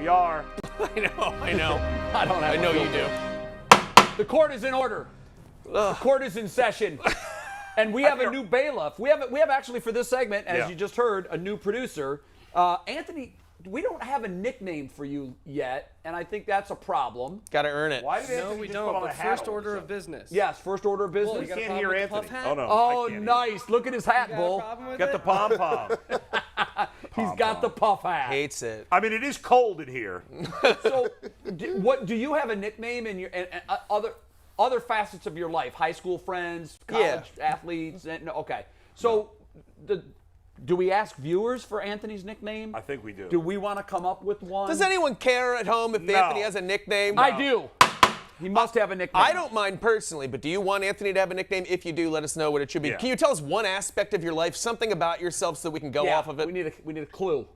we are. I know. I know you do. The court is in order. The court is in session. And we have a new bailiff. We have actually for this segment, as you just heard, a new producer. Anthony, we don't have a nickname for you yet, and I think that's a problem. Got to earn it. Why did Anthony we just don't, put on but a hat first all order of of business. Yes, first order of business. You got a can't problem hear with the Anthony. puff hat? Oh, no. Oh, I can't nice. Look at his hat, Got a Bull. problem with Got it? the pom-pom. He's got the puff hat. Hates it. I mean, it is cold in here. So, do you have a nickname in your and other facets of your life? High school friends, college athletes? No, okay. So, do we ask viewers for Anthony's nickname? I think we do. Do we want to come up with one? Does anyone care at home if No. Anthony has a nickname? I do. He must have a nickname. I don't mind personally, but do you want Anthony to have a nickname? If you do, let us know what it should be. Yeah. Can you tell us one aspect of your life, something about yourself, so that we can go off of it? We need a clue.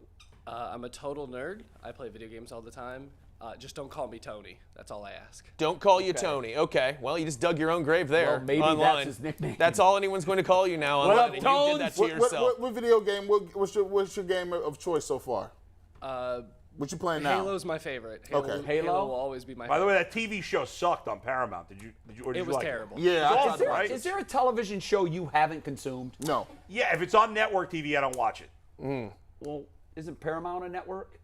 I'm a total nerd. I play video games all the time. Just don't call me Tony. That's all I ask. Don't call you Tony. Okay. Well, you just dug your own grave there. Well, maybe online. that's his nickname. That's all anyone's going to call you now. What online, up, and Tones? You did that to yourself. What video game? What's your game of choice so far? What you playing now? Halo's my favorite. Okay. Halo? will always be my By the favorite. way, that TV show sucked on Paramount. Did you It was like terrible. Yeah, It's I awesome, thought- right? Is there a television show you haven't consumed? No. Yeah, if it's on network TV, I don't watch it. Well, isn't Paramount a network?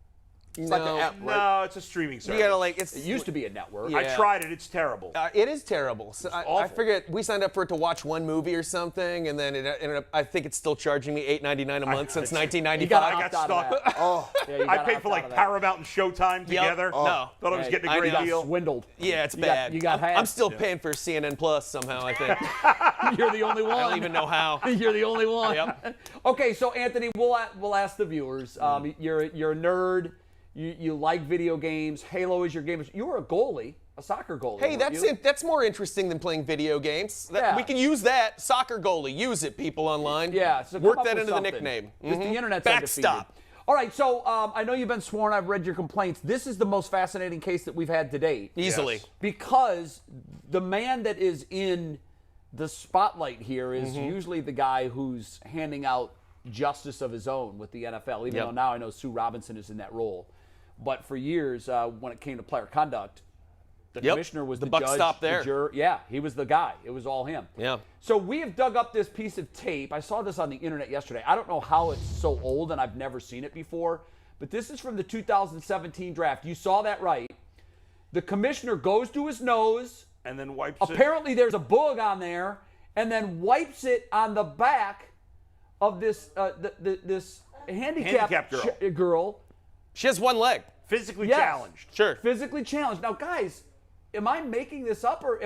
It's like an app, right? No, it's a streaming service. You gotta like it's. It used to be a network. Yeah. I tried it. It's terrible. It is terrible. So I awful. forget we signed up for it to watch one movie or something, and then it ended up. I think it's still charging me $8.99 a month since You 1995. gotta I opt got out of stuck. that. Oh, Yeah, you I gotta paid opt for out like of that. Paramount and Showtime together. No. Thought I was Yeah, getting a I great know. deal. Swindled. Yeah, it's You got- bad. you got I'm hacked. still paying for CNN Plus somehow. I think. You're the only one. I don't even know how. You're the only one. Yep. Okay, so Anthony, we'll ask the viewers. You're a nerd. You like video games. Halo is your game. You were a goalie, a soccer goalie. Hey, weren't that's you? it. That's more interesting than playing video games. Yeah. We can use that. Soccer goalie. Use it, people online. Yeah, so come work up that with into something. the nickname. 'Cause the internet's Backstop. undefeated. All right, so I know you've been sworn. I've read your complaints. This is the most fascinating case that we've had to date. Easily. Yes. Because the man that is in the spotlight here is usually the guy who's handing out justice of his own with the NFL, even Yep. though now I know Sue Robinson is in that role. But for years, when it came to player conduct, the commissioner was The the buck judge, stopped the there. juror. Yeah, he was the guy. It was all him. Yeah. So we have dug up this piece of tape. I saw this on the internet yesterday. I don't know how it's so old and I've never seen it before, but this is from the 2017 draft. You saw that right. The commissioner goes to his nose. And then wipes it. Apparently there's a boog on there, and then wipes it on the back of this this handicapped girl. She has one leg. Physically Yes. challenged. Sure. Physically challenged. Now, guys, am I making this up, or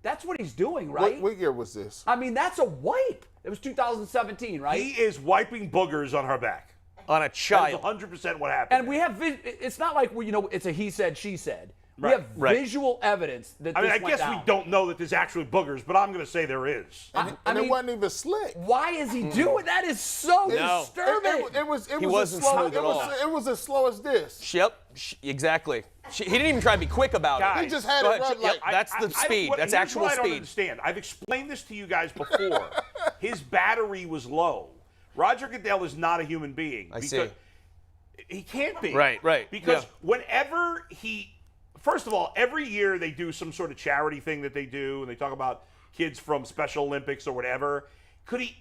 that's what he's doing, right? what year was this? I mean, that's a wipe. It was 2017, right? He is wiping boogers on her back. On a That's child. 100% what happened. And we have, it's not like, it's a he said, she said. We Right. have Right. visual evidence that I mean, this I went guess down. we don't know that there's actually boogers, but I'm going to say there is. And I mean, it wasn't even slick. why is he doing that? Is so No. disturbing. It was He wasn't as slow, smooth at all. It was as slow as this. Yep. Exactly. He didn't even try to be quick about it. Guys, He just had Go it ahead. right like. Yep. That's the speed. That's here's actual what I don't speed. understand. I've explained this to you guys before. His battery was low. Roger Goodell is not a human being. I see. He can't be. Right. Because Yeah. whenever first of all, every year they do some sort of charity thing that they do, and they talk about kids from Special Olympics or whatever.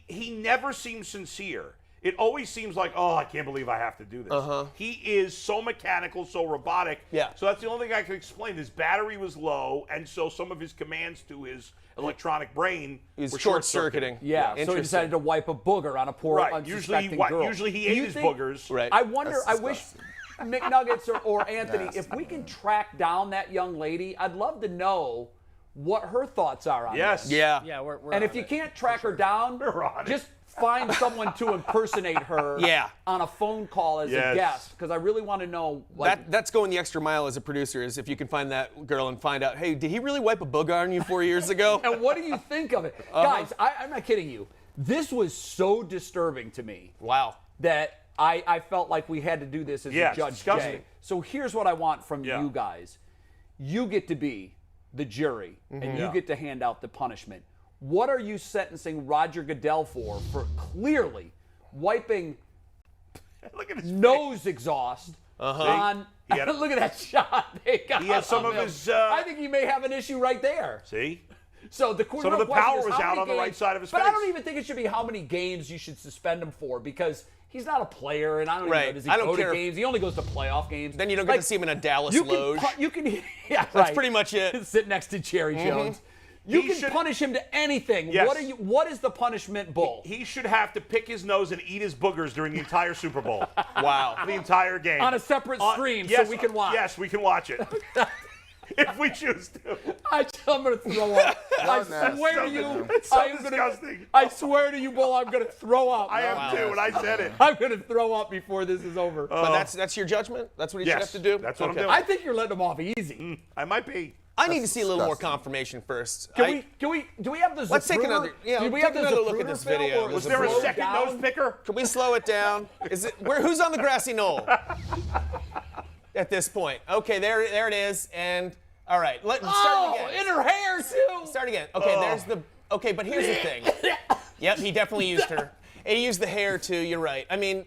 He never seems sincere. It always seems like, oh, I can't believe I have to do this. He is so mechanical, so robotic. Yeah. So that's the only thing I can explain. His battery was low, and so some of his commands to his electronic brain He's were short-circuiting. Yeah, so he Interesting. decided to wipe a booger on a poor, Right. unsuspecting girl. Usually he Do ate you his think- boogers. Right. I wonder, That's I wish disgusting. McNuggets or Anthony, Nasty. if we can track down that young lady, I'd love to know what her thoughts are on Yes. this. Yeah. Yeah, we're And on if you it. can't track her down, We're on it. just find someone to impersonate her Yeah. on a phone call as a Yes. guest, because I really want to know. Like, That's going the extra mile as a producer, is if you can find that girl and find out, hey, did he really wipe a booger on you 4 years ago? and what do you think of it? Guys, I'm not kidding you. This was so disturbing to me Wow. that I felt like we had to do this as Yeah, a Judge it's disgusting. Jay. So here's what I want from Yeah. you guys. You get to be the jury, and you Yeah. get to hand out the punishment. What are you sentencing Roger Goodell for clearly wiping Look at his nose exhaust on. He had Look at that shot. They got He had some on of him. his. I think he may have an issue right there. See? So the Some of the question power is was how out many on the right games- side of his but face. I don't even think it should be how many games you should suspend him for because he's not a player, and I don't even know. Does he I don't go care to if- games? He only goes to playoff games. Then you don't get to see him in a Dallas Loge. You can, yeah, That's pretty much it. Sit next to Jerry Jones. You He can should- punish him to anything. Yes. What is the punishment, Bull? He should have to pick his nose and eat his boogers during the entire Super Bowl. Wow. The entire game. On a separate stream yes, so we can watch. Yes, we can watch it. If we choose to. I'm going to throw up. I nasty. swear to you, It's so I am disgusting. I swear to you, Bull, I'm going to throw up. I am too, and I said it. I'm going to throw up before this is over. But that's your judgment? That's what he should Yes, have to do? that's what I'm Okay. doing. I think you're letting him off easy. I might be. I need to see a little more disgusting. confirmation first. Do we have the Let's take Zapruder- another- yeah, do we take have the another look at Zapruder this film, video. or Was is there it a slowed second down? nose picker? Can we slow it down? Who's on the grassy knoll at this point? Okay, there it is. And all right, let's start Oh, again. in her hair too. Start again. Okay, there's the. Okay, but here's the thing. Yep, he definitely used her. He used the hair too. You're right. I mean,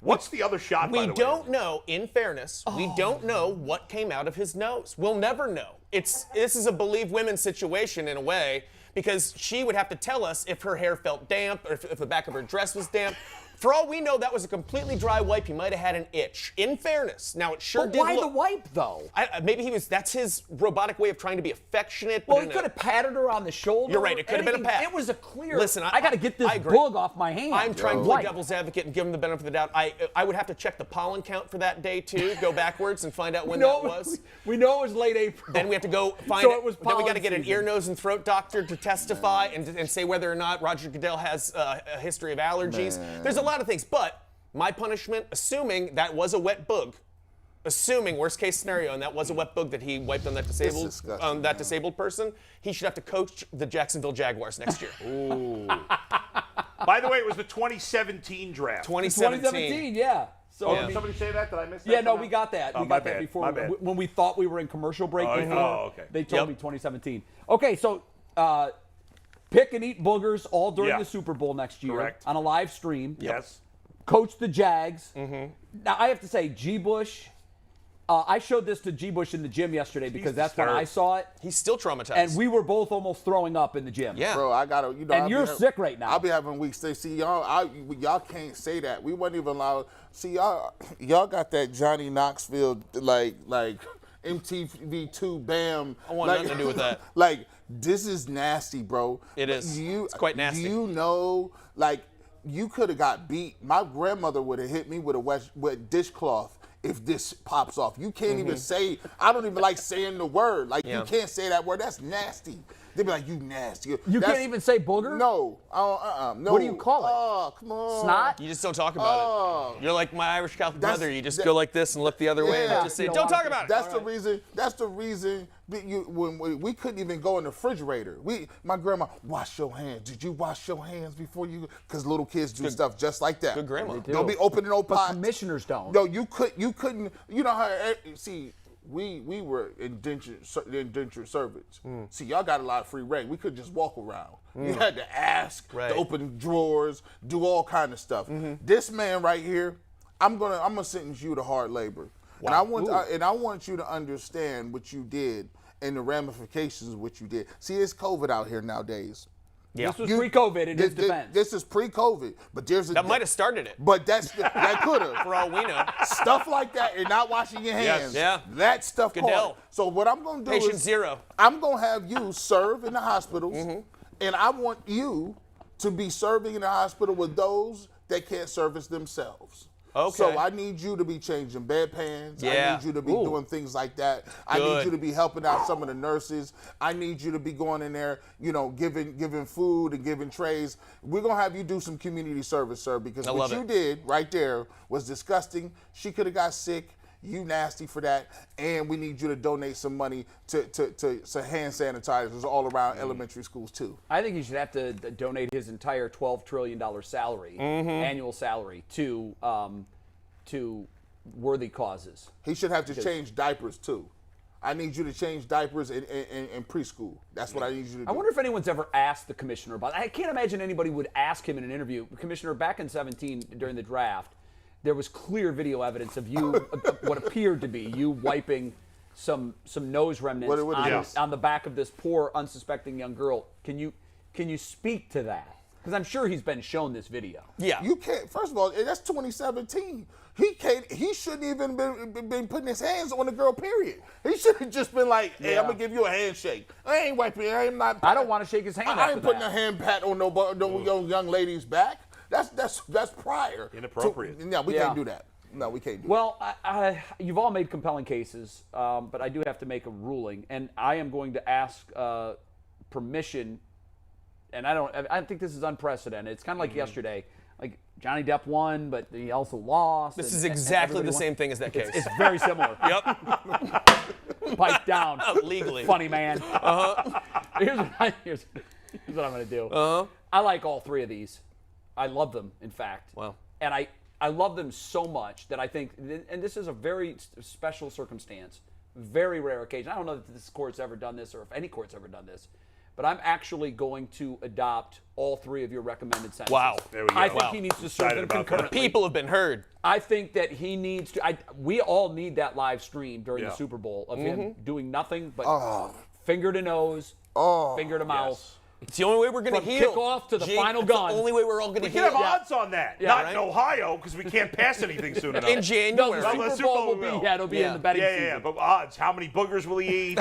What's the other shot, by we the way? don't know. In fairness, we don't know what came out of his nose. We'll never know. This is a believe women situation in a way because she would have to tell us if her hair felt damp or if the back of her dress was damp. For all we know, that was a completely dry wipe. He might have had an itch. In fairness, now it sure But did why look. the wipe though? Maybe that's his robotic way of trying to be affectionate. Well, but he in could have patted her on the shoulder. You're right, it could have been a anything. pat. It was a clear. Listen, I got to get this I agree. boog off my hand. I'm trying to Wipe. play devil's advocate and give him the benefit of the doubt. I would have to check the pollen count for that day too. Go backwards and find out when that was. We know it was late April. Then we have to go find So it. it was Then we got to pollen get an season. ear, nose, and throat doctor to testify and say whether or not Roger Goodell has a history of allergies. There's a lot of things, but my punishment, assuming that was a wet boog, assuming worst case scenario, and that was a wet boog that he wiped on that disabled person, he should have to coach the Jacksonville Jaguars next year. By the way, it was the 2017 draft. 2017, yeah. So Did somebody say that? Did I miss that? yeah, no, somehow? we got that. Oh, we my got that bad. before My bad. when we thought we were in commercial break. before, okay. They told Yep. me 2017. Okay, so pick and eat boogers all during Yeah. the Super Bowl next year Correct. on a live stream. Yes. Coach the Jags. Now I have to say, G. Bush. I showed this to G. Bush in the gym yesterday because that's when I disturbed. saw it, He's still traumatized. and we were both almost throwing up in the gym. Yeah. Bro, I gotta, And I'll be you're ha- sick right now. I'll be having weeks. See, y'all can't say that. We wasn't even allowed. See, y'all got that Johnny Knoxville like MTV2 Bam. I want nothing to do with that. Like, this is nasty, bro. It is. It's quite nasty. You know, like, you could have got beat. My grandmother would have hit me with a wet dishcloth if this pops off. You can't even say, I don't even like saying the word. Like, Yeah. you can't say that word. That's nasty. They be like, you nasty. You can't even say booger? No. No. What do you call it? Oh, come on. Snot? You just don't talk about Oh. it. You're like my Irish Catholic That's- brother. You just that- go like this and look the other way and Yeah. just say, You know, don't talk about it. That's the reason. That's the reason that when we couldn't even go in the refrigerator. My grandma, wash your hands. Did you wash your hands before you? Because little kids do stuff just like that. Good grandma. They do. Don't be opening no But pots. commissioners don't. No, you couldn't. You know how? See, we were indentured servants. See, y'all got a lot of free reign. We could just walk around. You had to ask Right. to open drawers, do all kind of stuff. This man right here, I'm gonna sentence you to hard labor. And I want you to understand what you did and the ramifications of what you did. See, it's COVID out here nowadays. Yeah. This was pre-COVID in his defense. This is pre-COVID, but there's a That might have started it, But that could have. for all we know. Stuff like that and not washing your hands. Yeah. That stuff Goodell. caught. So what I'm going to do Patient is zero. I'm going to have you serve in the hospitals, and I want you to be serving in the hospital with those that can't service themselves. Okay. So I need you to be changing bedpans. Yeah. I need you to be doing things like that. I need Good. you to be helping out some of the nurses. I need you to be going in there, giving food and giving trays. We're going to have you do some community service, sir, because I what love you it. did right there was disgusting. She could have got sick. You nasty for that. And we need you to donate some money to hand sanitizers all around elementary schools, too. I think he should have to donate his entire $12 trillion salary, annual salary, to worthy causes. He should have to change diapers, too. I need you to change diapers in preschool. That's what I need you to do. I wonder if anyone's ever asked the commissioner about that. I can't imagine anybody would ask him in an interview. Commissioner, back in 2017 during the draft, there was clear video evidence of you, what appeared to be you wiping some nose remnants on the back of this poor, unsuspecting young girl. Can you speak to that? Because I'm sure he's been shown this video. Yeah. You can't. First of all, that's 2017. He can't. He shouldn't even been putting his hands on the girl. Period. He should have just been like, "Hey, I'm gonna give you a handshake. I ain't wiping. I'm not. I don't want to shake his hand. I ain't putting a hand pat on no young lady's back. That's prior. Inappropriate. No, we can't do that. No, we can't do that. Well, you've all made compelling cases, but I do have to make a ruling, and I am going to ask permission. And I think this is unprecedented. It's kind of like yesterday. Like Johnny Depp won, but he also lost. This is exactly the same thing as that case. It's very similar. Yep. Pipe down. Legally. Funny man. Here's what I'm going to do. I like all three of these. I love them, in fact. Wow. And I love them so much that I think, and this is a very special circumstance, very rare occasion. I don't know if this court's ever done this or if any court's ever done this, but I'm actually going to adopt all three of your recommended sentences. Wow. There we go. I think he needs to serve them Excited about that. concurrently. People have been heard. I think that he needs to. We all need that live stream during the Yeah. Super Bowl of him doing nothing but finger to nose, finger to mouth. It's the only way we're going to From heal. kickoff to the Jake, final it's gun. the only way we're all going to We heal. can have odds on that. Not right. in Ohio, because we can't pass anything soon enough. In No, January. the Well, Super Bowl will be. Yeah, it'll be in the betting season. Yeah, but odds. How many boogers will he eat?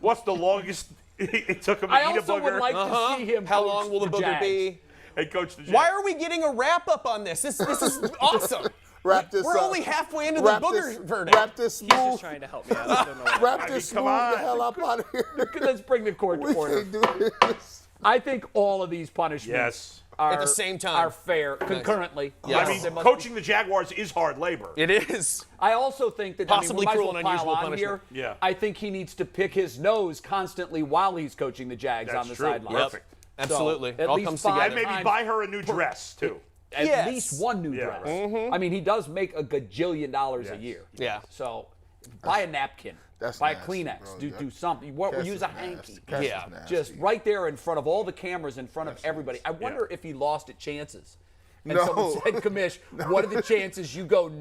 What's the longest it took him to I eat a also would booger? like to see him. How coach long will the booger Jags. be? And coach the Jags. Why are we getting a wrap-up on this? This is awesome. Wrap this We're up. only halfway into the Wrap booger this, verdict. Wrap this He's just smooth. trying to help me out. I don't know what. Wrap this come smooth the on. hell up out of here. Let's bring the court We to order. can't do this. I think all of these punishments Yes. are At the same time. are fair concurrently. Yes. I They mean, must coaching the Jaguars is hard labor. It is. I also think that Possibly we might as cruel well and pile unusual on punishment. here. Yeah. I think he needs to pick his nose constantly while he's coaching the Jags That's on the true. sideline. Yep. Perfect. Absolutely. at It all least comes five together. And maybe times buy her a new dress, too. At Yes. least one new Yeah, dress. right. I mean, he does make a gajillion dollars a year. Yeah. So buy a napkin. That's buy nasty, a Kleenex. bro. Do something. Use a hanky. Yeah. Just right there in front of all the cameras, in front of everybody. I wonder if he lost at chances. And No. someone said, Kamish, what are the chances you go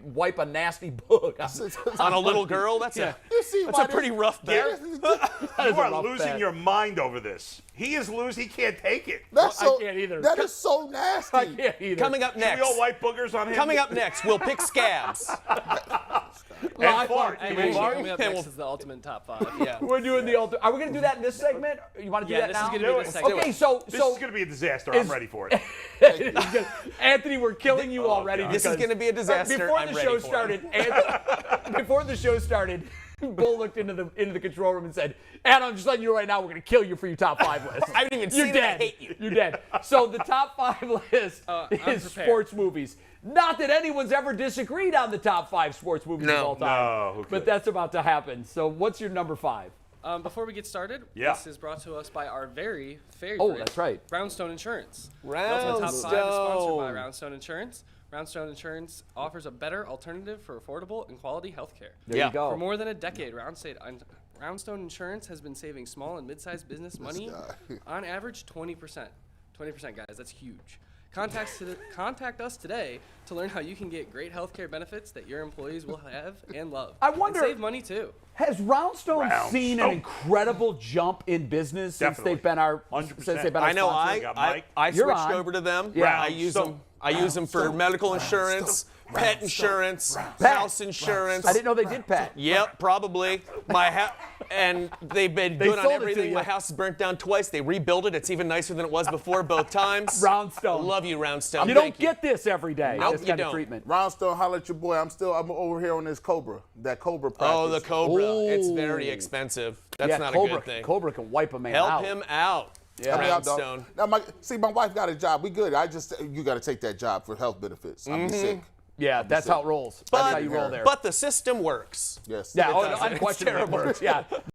wipe a nasty book On a little girl? That's Yeah. You see that's why a pretty rough bet. You a are rough losing bet. your mind over this. He is losing. He can't take it. That's I so, can't either. That is so nasty. I can't either. Coming up We all next. white boogers on him. Coming up next, we'll pick scabs. And fart. Hey, Can we fart? coming up Okay, next well- is the ultimate top 5. Yeah. We're doing the ultimate. Are we going to do that in this segment? You want to do Yeah, that this is now? gonna be the segment. Okay, so This is going to be a disaster. I'm ready for it. Anthony, we're killing you already. God. This is because- going to be a disaster. Before I'm the ready show for started, before the show started, Bull looked into the control room and said, "And I'm just letting you right now, we're going to kill you for your top 5 list. I haven't even You're seen it. I dead. hate you." You're dead." So the top 5 list I'm is prepared. sports movies. Not that anyone's ever disagreed on the top 5 sports movies of all time. No, who But could? that's about to happen. So what's your number 5? Before we get started, Yeah. this is brought to us by our very favorite. Oh, that's right. Brownstone Insurance. The Ultimate Top 5 is sponsored by Brownstone. Brownstone Insurance. Brownstone Insurance offers a better alternative for affordable and quality health care. There Yeah. you go. For more than a decade, Brownstone Insurance has been saving small and mid-sized business money on average 20%. 20%, guys, that's huge. Contact us today to learn how you can get great healthcare benefits that your employees will have and love. I wonder- And save money too. Has Roundstone seen an Roundstone. incredible jump in business since Definitely. they've been our 100%. since they've been our I know. sponsor? got I Mike. You're switched on. over to them. Yeah. I use them. I use them for medical insurance, pet insurance, house insurance. I didn't know they did pet. Yep, probably. And they've been They good on sold it to everything. you. My house is burnt down twice. They rebuilt it. It's even nicer than it was before both times. Roundstone. Love you, Roundstone. You Thank don't get this every day. Nope, this you kind of don't. treatment. Roundstone, holler at your boy. I'm over here on this Cobra. That Cobra practice. Oh, the Cobra. It's Ooh. very expensive. That's Yeah, not Cobra, a good thing. Cobra can wipe a man Help out. him out. Yeah. I mean, Roundstone. Now, my wife got a job. We good. You got to take that job for health benefits. I'm sick. Yeah, that's how it rolls. That's how you roll there. But the system works. Yes. yeah, It oh, does. no, unquestionably it works. Yeah.